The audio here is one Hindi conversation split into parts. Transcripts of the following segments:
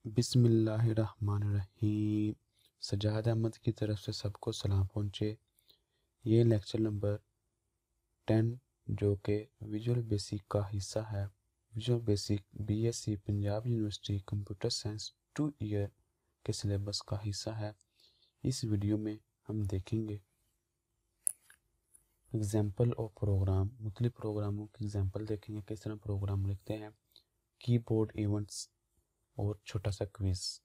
बिस्मिल्लाहिर्रहमानिर्रहीम। सजाद अहमद की तरफ से सबको सलाम पहुँचे। ये लेक्चर नंबर 10 जो कि विजुअल बेसिक का हिस्सा है। Visual basic BSc Punjab university computer science 2 year के सिलेबस का हिस्सा है। इस वीडियो में हम देखेंगे एग्जाम्पल ऑफ प्रोग्राम, मुख्तलिफ प्रोग्रामों की एग्जाम्पल देखेंगे, किस तरह प्रोग्राम लिखते हैं, कीबोर्ड इवेंट्स और छोटा सा क्विज।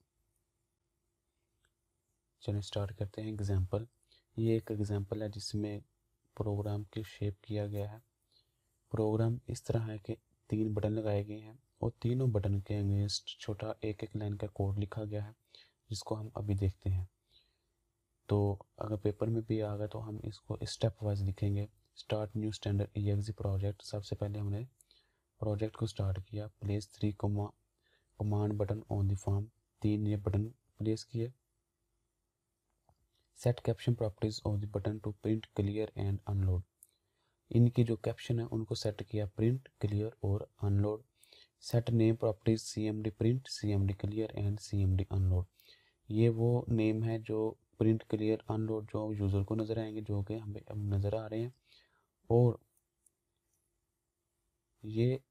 चलिए स्टार्ट करते हैं। एग्जाम्पल, ये एक एग्जाम्पल है जिसमें प्रोग्राम की शेप किया गया है। प्रोग्राम इस तरह है कि 3 बटन लगाए गए हैं और तीनों बटन के अगेंस्ट छोटा एक एक लाइन का कोड लिखा गया है, जिसको हम अभी देखते हैं। तो अगर पेपर में भी आ गया तो हम इसको स्टेप वाइज लिखेंगे। Start new standard EXE project. सबसे पहले हमने प्रोजेक्ट को स्टार्ट किया। Place 3 command button on the form, 3 ये बटन प्लेस किए। Set caption properties of the button to print, clear and unload. इनकी जो कैप्शन है उनको सेट किया, प्रिंट, क्लियर और unload. Set name properties CMD print, CMD clear and CMD unload. ये वो नेम है जो प्रिंट, क्लियर, अनलोड जो यूज़र को नज़र आएंगे, जो कि हमें अब नज़र आ रहे हैं। और ये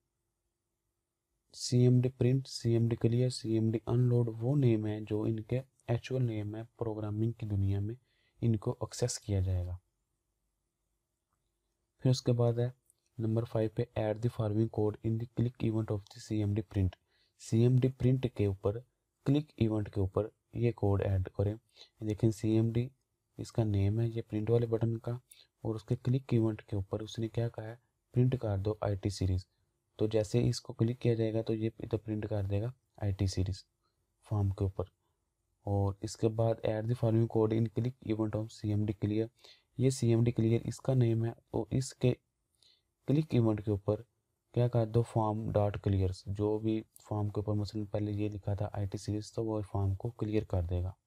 CMD print, CMD clear, CMD unload वो नेम है जो इनके एक्चुअल नेम है। प्रोग्रामिंग की दुनिया में इनको एक्सेस किया जाएगा। फिर उसके बाद है नंबर 5 पे, add the following code in the click event of the CMD print. CMD print के ऊपर, क्लिक इवेंट के ऊपर ये कोड ऐड करें। लेकिन CMD इसका नेम है ये प्रिंट वाले बटन का, और उसके क्लिक इवेंट के ऊपर उसने क्या कहा है, प्रिंट कर दो IT सीरीज़। तो जैसे इसको क्लिक किया जाएगा तो ये इधर प्रिंट कर देगा IT सीरीज़ फॉर्म के ऊपर। और इसके बाद add the following code in click event of CMD clear. ये CMD क्लियर इसका नेम है, और इसके क्लिक इवेंट के ऊपर क्या कर दो, फॉर्म डॉट क्लियर्स। जो भी फॉर्म के ऊपर मसलन पहले ये लिखा था IT सीरीज, तो वो फॉर्म को क्लियर कर देगा।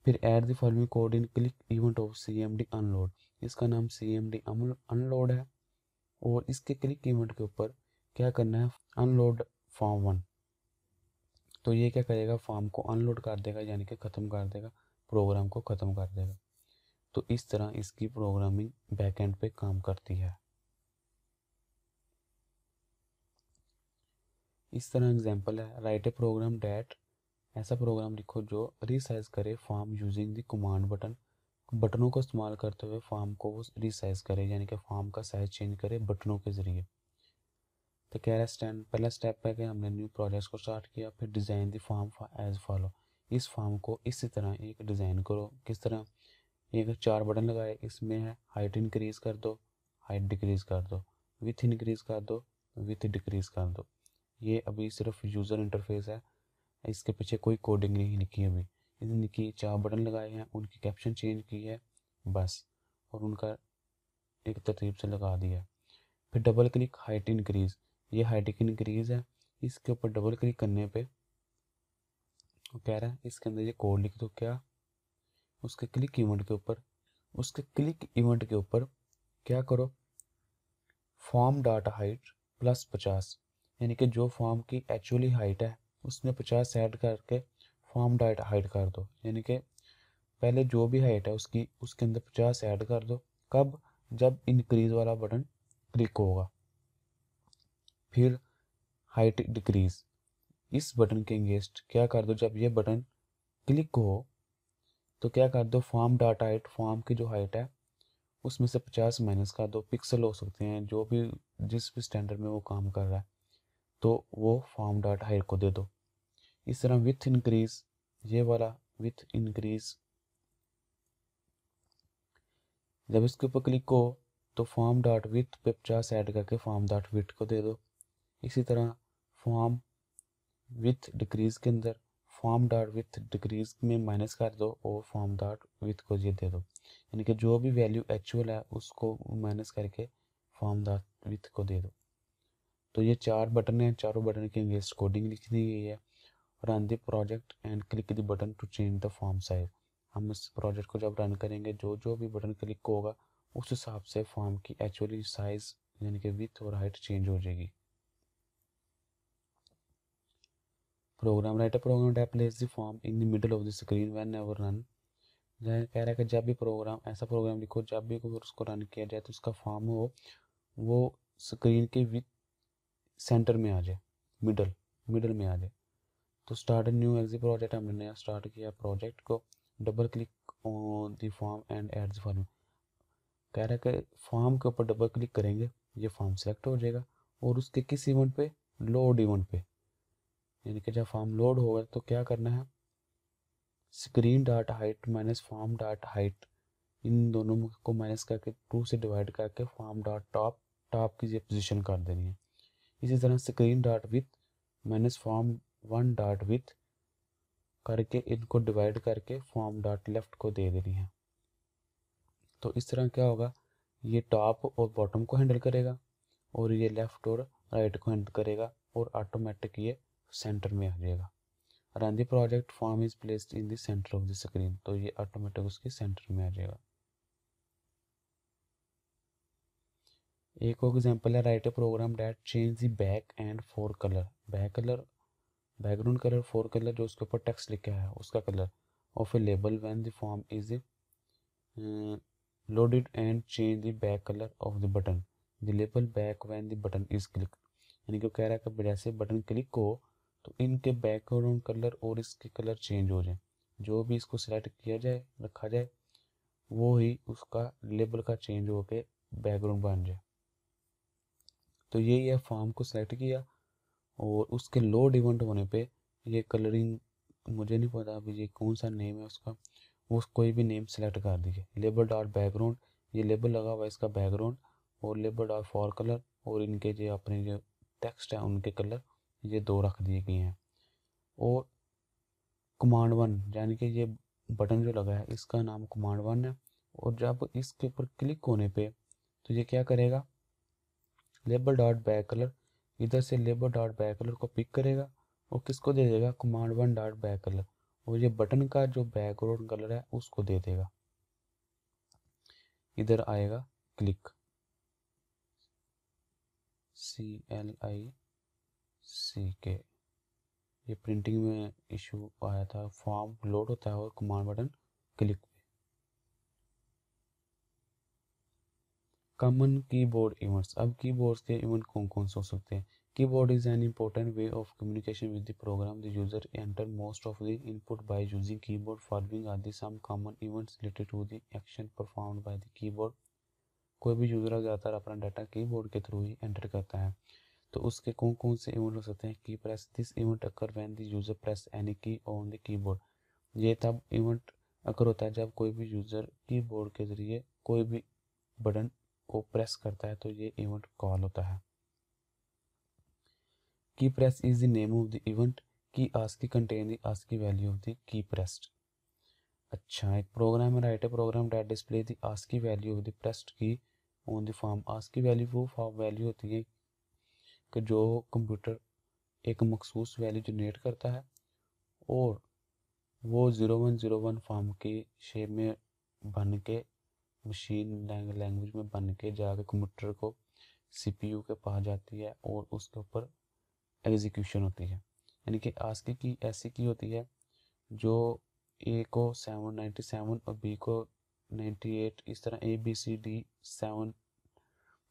फिर add the following code in click event of CMD unload. इसका नाम CMD अनलोड है, और इसके क्लिक इवेंट के ऊपर क्या करना है, अनलोड फॉर्म 1। तो ये क्या करेगा, फॉर्म को अनलोड कर देगा, यानी कि ख़त्म कर देगा, प्रोग्राम को ख़त्म कर देगा। तो इस तरह इसकी प्रोग्रामिंग बैकएंड पे काम करती है। इस तरह एग्जांपल है, राइट ए प्रोग्राम डैट। ऐसा प्रोग्राम लिखो जो रिसाइज करे form using the command button. बटनों को इस्तेमाल करते हुए फॉर्म को वो रिसाइज करे, यानी कि फॉर्म का साइज चेंज करे बटनों के ज़रिए। तो कह रहा है पहला स्टेप है कि हमने न्यू प्रोजेक्ट को स्टार्ट किया। फिर design the form as follow. इस फॉर्म को इसी तरह एक डिज़ाइन करो। किस तरह, एक 4 बटन लगाए, इसमें है हाइट इंक्रीज़ कर दो, हाइट डिक्रीज़ कर दो, विथ इंक्रीज़ कर दो, विथ डिक्रीज़ कर दो। ये अभी सिर्फ यूज़र इंटरफेस है, इसके पीछे कोई कोडिंग नहीं लिखी अभी। इनकी 4 बटन लगाए हैं, उनकी कैप्शन चेंज की है बस, और उनका एक तरतीब से लगा दिया। फिर डबल क्लिक हाइट इंक्रीज़। ये हाइट इंक्रीज़ है, इसके ऊपर डबल क्लिक करने पे वो कह रहा है इसके अंदर ये कोड लिख दो। क्या, उसके क्लिक इवेंट के ऊपर, उसके क्लिक इवेंट के ऊपर क्या करो, फॉर्म डाटा हाइट प्लस 50, यानी कि जो फॉर्म की एक्चुअली हाइट है उसमें 50 ऐड करके फॉर्म डाटा हाइट कर दो। यानी कि पहले जो भी हाइट है उसकी, उसके अंदर 50 ऐड कर दो। कब, जब इंक्रीज वाला बटन क्लिक होगा। फिर हाइट डिक्रीज, इस बटन के अगेंस्ट क्या कर दो, जब ये बटन क्लिक हो तो क्या कर दो, फॉर्म डाटा हाइट, फॉर्म की जो हाइट है उसमें से 50 माइनस कर दो। पिक्सल हो सकते हैं, जो भी जिस भी स्टैंडर्ड में वो काम कर रहा है, तो वो फॉर्म डाटा हाइट को दे दो। इस तरह विथ इंक्रीज, ये वाला विथ इंक्रीज, जब इसके ऊपर क्लिक हो तो फॉर्म डॉट विथ पे 50 ऐड करके फॉर्म डॉट विथ को दे दो। इसी तरह फॉर्म विथ डिक्रीज के अंदर फॉर्म डॉट विथ डिक्रीज में माइनस कर दो और फॉर्म डॉट विथ को ये दे दो, यानी कि जो भी वैल्यू एक्चुअल है उसको माइनस करके फॉर्म डॉट विथ को दे दो। तो ये 4 बटन हैं, चारों बटन के अगेंस्ट कोडिंग लिख दी गई है। Run the project and click the button to change the form size. हम इस प्रोजेक्ट को जब रन करेंगे, जो जो भी बटन क्लिक होगा उस हिसाब से फॉर्म की एक्चुअली साइज यानी कि विथ और हाइट चेंज हो जाएगी। Program write a program that place the form in the middle of the screen whenever run. कह रहा है कि जब भी प्रोग्राम, ऐसा प्रोग्राम लिखो जब भी कोई उसको रन किया जाए तो उसका फॉर्म हो वो स्क्रीन के विद सेंटर में आ जाए, मिडल में आ जाए। तो स्टार्ट न्यू एग्जी प्रोजेक्ट, हमने नया स्टार्ट किया प्रोजेक्ट को। Double click on the form and add the form. कह रहा है कि फॉर्म के ऊपर डबल क्लिक करेंगे, ये फॉर्म सेलेक्ट हो जाएगा और उसके किस इवेंट पे, लोड इवेंट पे। यानी कि जब फॉर्म लोड होगा तो क्या करना है, screen dot height minus form dot height, इन दोनों को माइनस करके 2 से डिवाइड करके फॉर्म डॉट टॉप की ये पोजीशन कर देनी है। इसी तरह screen dot with minus form 1 dot with करके इनको डिवाइड करके फॉर्म डॉट लेफ्ट को दे देनी है। तो इस तरह क्या होगा, ये टॉप और बॉटम को हैंडल करेगा और ये लेफ्ट और राइट को हैंडल करेगा और ऑटोमेटिक ये सेंटर में आ जाएगा। Run the project form is placed in the centre of the screen, तो ये ऑटोमेटिक उसके सेंटर में आ जाएगा। एक और एग्जांपल है, write a program that change the back and fore colour. Background colour, fore colour जो उसके ऊपर टेक्स्ट लिखा है उसका colour of a label when the form is loaded and change the back colour of the button the label back when the button is click. यानी कि कह रहा है कि जैसे बटन क्लिक हो तो इनके बैकग्राउंड कलर और इसके कलर चेंज हो जाए, जो भी इसको सिलेक्ट किया जाए रखा जाए वो ही उसका लेबल का चेंज होके बैकग्राउंड बन जाए। तो यही है, फॉर्म को सिलेक्ट किया और उसके लोड इवेंट होने पे ये कलरिंग, मुझे नहीं पता अभी ये कौन सा नेम है उसका, वो कोई भी नेम सेलेक्ट कर दीजिए। लेबल डॉट बैकग्राउंड, ये लेबल लगा हुआ है इसका बैकग्राउंड, और लेबल डॉट फॉर कलर, और इनके जो अपने जो टेक्स्ट है उनके कलर ये दो रख दिए गए हैं। और कमांड 1 यानी कि ये बटन जो लगा है इसका नाम कमांड 1 है। और जब इसके ऊपर क्लिक होने पे तो ये क्या करेगा, लेबल डॉट बैक कलर, इधर से लेबल डॉट बैक कलर को पिक करेगा और किसको दे देगा, कमांड 1 डॉट बैक कलर, और ये बटन का जो बैकग्राउंड कलर है उसको दे देगा। इधर आएगा क्लिक, CLICK। ये प्रिंटिंग में इशू आया था, फॉर्म लोड होता है और command button click. Common keyboard events, अब कीबोर्ड्स के इवेंट कौन कौन से हो सकते हैं। Keyboard is an important way of communication with the program. The user enter most of the input by using keyboard. Following are the some common events related to the action performed by the keyboard. कोई भी यूजर ज़्यादातर अपना डाटा कीबोर्ड के थ्रू ही एंटर करता है, तो उसके कौन कौन से इवेंट हो सकते हैं। की press, this event occur when the user press any की ऑन द कीबोर्ड। ये तब इवेंट अकर होता है जब कोई भी यूजर कीबोर्ड के जरिए कोई भी बटन को प्रेस करता है, तो ये इवेंट कॉल होता है। Key press is the name of the event. Key ASCII contain the ASCII value of the key pressed. अच्छा, एक प्रोग्राम है, write a program that display the ASCII value of the pressed key on the form. ASCII value वो फॉर्म वैल्यू होती है कि जो कंप्यूटर एक मखसूस वैल्यू जनरेट करता है और वो 0101 फॉर्म की शेप में बन के मशीन लैंग्वेज में बन के जाके कंप्यूटर को CPU के पास जाती है और उसके ऊपर एग्जीक्यूशन होती है। यानी कि आस्की की ऐसी की होती है जो ए को 797 और बी को 98, इस तरह ABCD 7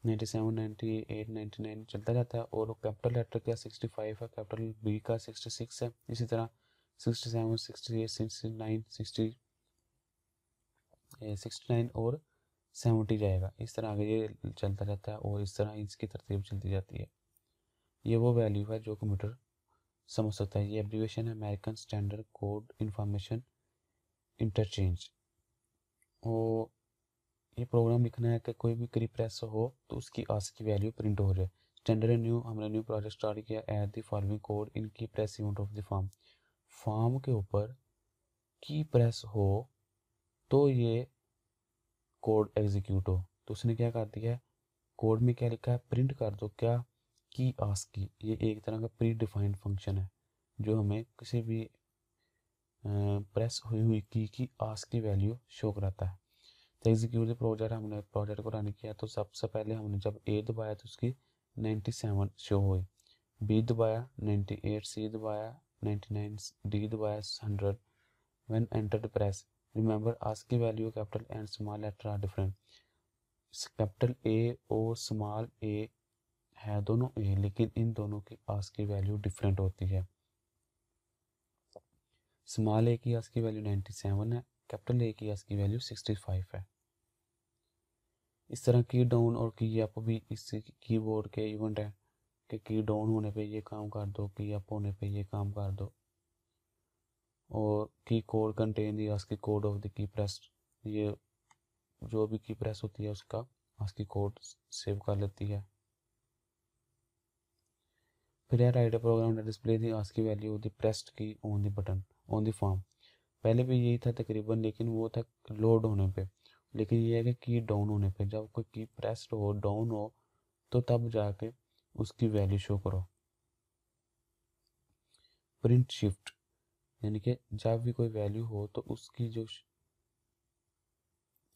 97 98 99 चलता जाता है, और कैपिटल लेटर का 65 है, कैपिटल बी का 66 है, इसी तरह 67 68 69 69 और 70 जाएगा। इस तरह आगे ये चलता जाता है और इस तरह इसकी तरतीब चलती जाती है। ये वो वैल्यू है जो कंप्यूटर समझ सकता है। ये एब्रीविएशन है American standard code information interchange. और ये प्रोग्राम लिखना है कि कोई भी की प्रेस हो तो उसकी आस्की वैल्यू प्रिंट हो जाए। स्टैंडर्ड न्यू, हमने न्यू प्रोजेक्ट स्टार्ट किया। ऐड द फॉलोइंग कोड इन की press event of the form. Form के ऊपर की प्रेस हो तो ये कोड एग्जीक्यूट हो। तो उसने क्या कर दिया है, कोड में क्या लिखा है, प्रिंट कर दो क्या, की आस्की। ये एक तरह का प्री डिफाइंड फंक्शन है जो हमें किसी भी प्रेस हुई हुई की आस्की वैल्यू शो कराता है। तो एग्जीक्यूट द प्रोजेक्ट, हमने प्रोजेक्ट को रन किया तो सबसे पहले हमने जब ए दबाया तो उसकी 97 शो हुई, बी दबाया 98, सी दबाया 99, D दबाया 100 when entered press. Remember ASCII value capital and small letter are different. Capital A और स्मॉल ए है दोनों ए, लेकिन इन दोनों की ASCII वैल्यू डिफरेंट होती है। स्मॉल ए की ASCII वैल्यू 97 है, कैपिटल ए की ASCII वैल्यू 65 है। इस तरह की डाउन और की अप भी इस कीबोर्ड के इवेंट है कि की डाउन होने पे ये काम कर दो, की अप होने पे ये काम कर दो। और की code contain the ASCII code of the key pressed, ये जो भी की प्रेस होती है उसका ASCII कोड सेव कर लेती है। फिर है write program that display the ASCII value of the pressed key on the button on the form. पहले भी यही था तकरीबन, लेकिन वो था लोड होने पे, लेकिन ये है कि की डाउन होने पे, जब कोई की प्रेस्ड हो डाउन हो तो तब जाके उसकी वैल्यू शो करो। प्रिंट शिफ्ट यानी कि जब भी कोई वैल्यू हो तो उसकी जो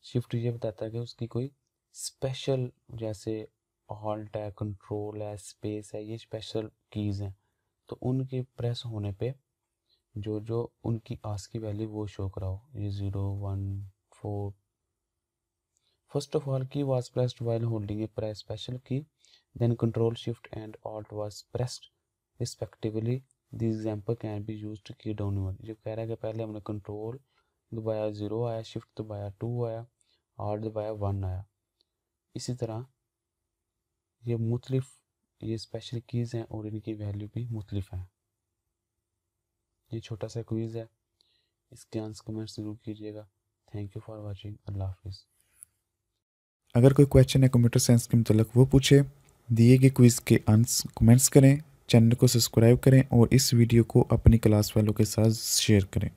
शिफ्ट ये बताता है कि उसकी कोई स्पेशल, जैसे ऑल्ट है, कंट्रोल है, स्पेस है, ये स्पेशल कीज़ हैं, तो उनके प्रेस होने पे जो जो उनकी ASCII वैल्यू वो शो कराओ। ये 0 1 4। फर्स्ट ऑफ ऑल की was pressed while holding a special key, then control shift and alt was pressed respectively. The example can be used key down one। जो कह रहा है कि पहले हमने कंट्रोल दबाया 0 आया, शिफ्ट दबाया 2 आया, alt दबाया 1 आया। इसी तरह ये मुख्तलिफ ये स्पेशल कीज़ हैं और इनकी वैल्यू भी मुख्तलिफ हैं। ये छोटा सा क्विज़ है, इसके आंसर कमेंट्स जरूर कीजिएगा। Thank you for watching. अल्लाह हाफिज़। अगर कोई क्वेश्चन है कंप्यूटर साइंस के मतलब वो पूछे, दिए गए क्विज़ के आंसर कमेंट्स करें, चैनल को सब्सक्राइब करें और इस वीडियो को अपनी क्लास वालों के साथ शेयर करें।